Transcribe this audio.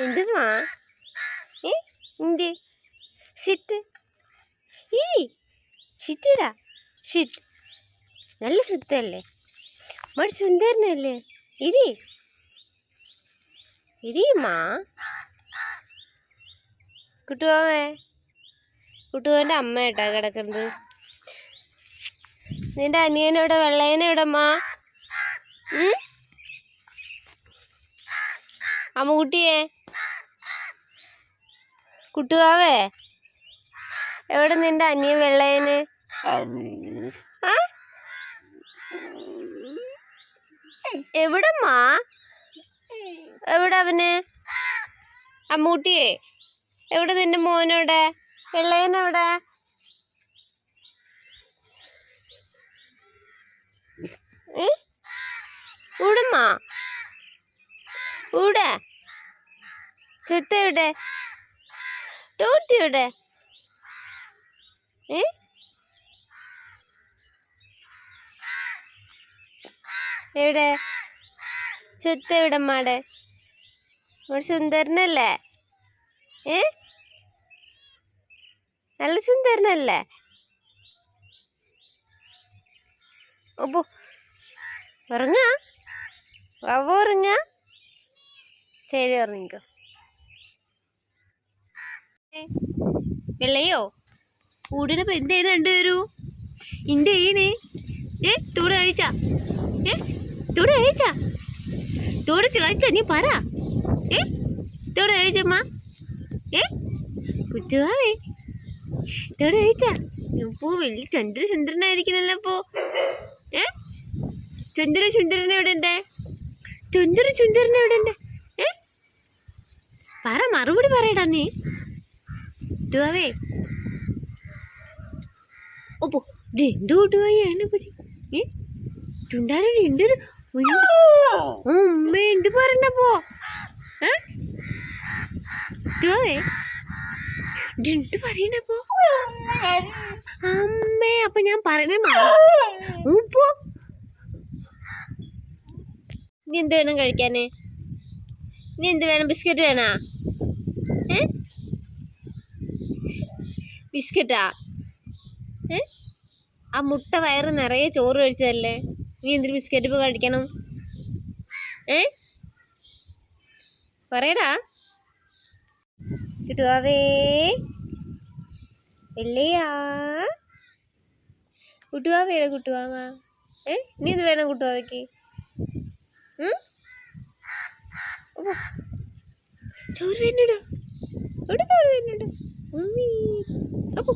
എന്തുമാ എന്ത് സിറ്റ് ഇരി സിറ്റിടാ സിറ്റ് നല്ല സുത്തല്ലേ മടി സുന്ദരനല്ലേ ഇരി ഇരിയുമാ കുട്ടുവാവേ കുട്ടുവാൻ്റെ അമ്മ കേട്ടാ കിടക്കുന്നത്. നിന്റെ അനിയനോടെ വെള്ളയനോടമ്മ അമ്മുകുട്ടിയെ കുട്ടുവാവേ എവിടെ നിന്റെ അനിയൻ വെള്ളയന്? എവിടമ്മാ എവിടെ അവന്? അമ്മൂട്ടിയെ എവിടെ നിന്റെ മോനോടെ വെള്ളയനെവിടെ? ഊടമ്മാ ഊടെ ചുത്ത എവിടെ? ടോട്ടി എവിടെ? എവിടെ ചുത്ത എവിടമ്മാടെ? ഒരു സുന്ദരനല്ലേ? നല്ല സുന്ദരനല്ലേ? ഓപ്പോ ഉറങ്ങ വവ ഉറങ്ങ. ശരി ഉറങ്ങിക്കോ. വെള്ളയോ കൂടിനപ്പോ എന്തേലും രണ്ടുപേരൂ ഇന്ത്യ ചെയ്യണേ? തൂട് കഴിച്ചാ? തൂട് കഴിച്ചാ? തൂട് കഴിച്ചാ? നീ പറ. തൂട് കഴിച്ചമ്മ? കുറ്റുവാവേ തൂട് കഴിച്ചാ? ഇപ്പോ വലിയ ചന്ദ്രനായിരിക്കണല്ലോ അപ്പോ. ചന്ദ്രൻ എവിടെ ഉണ്ട്? ചന്ദ്രൻ എവിടെ ഉണ്ട്? പറ, മറുപടി പറയടാ നീ. കുട്ടുവാവേ ഓപ്പോ രണ്ടു കൂട്ടുവായാണ് ചുണ്ടാടെ രണ്ടൊരു അമ്മ എന്ത് പറഞ്ഞപ്പോ കുട്ടുവാവേ രണ്ട് പറയണപ്പോ അമ്മേ. അപ്പൊ ഞാൻ പറയണേ പോ. നീ എന്ത് വേണം കഴിക്കാന്? നീ എന്ത് വേണം? ബിസ്ക്കറ്റ് വേണോ? ബിസ്ക്കറ്റാ? ആ മുട്ട വയറ് നിറയെ ചോറ് കഴിച്ചതല്ലേ, നീ എന്തിനു ബിസ്ക്കറ്റ് ഇപ്പോൾ കഴിക്കണം? പറയടാ കുട്ടുവാവേ. ഇല്ലയാ കുട്ടുവാവേടാ കുട്ടുവാവ. നീ ഇത് വേണം കുട്ടുവാവയ്ക്ക്? ചോറ് വേണ്ടോ? എവിടെ ചോറ് വേണ്ടോ? അപ്പോ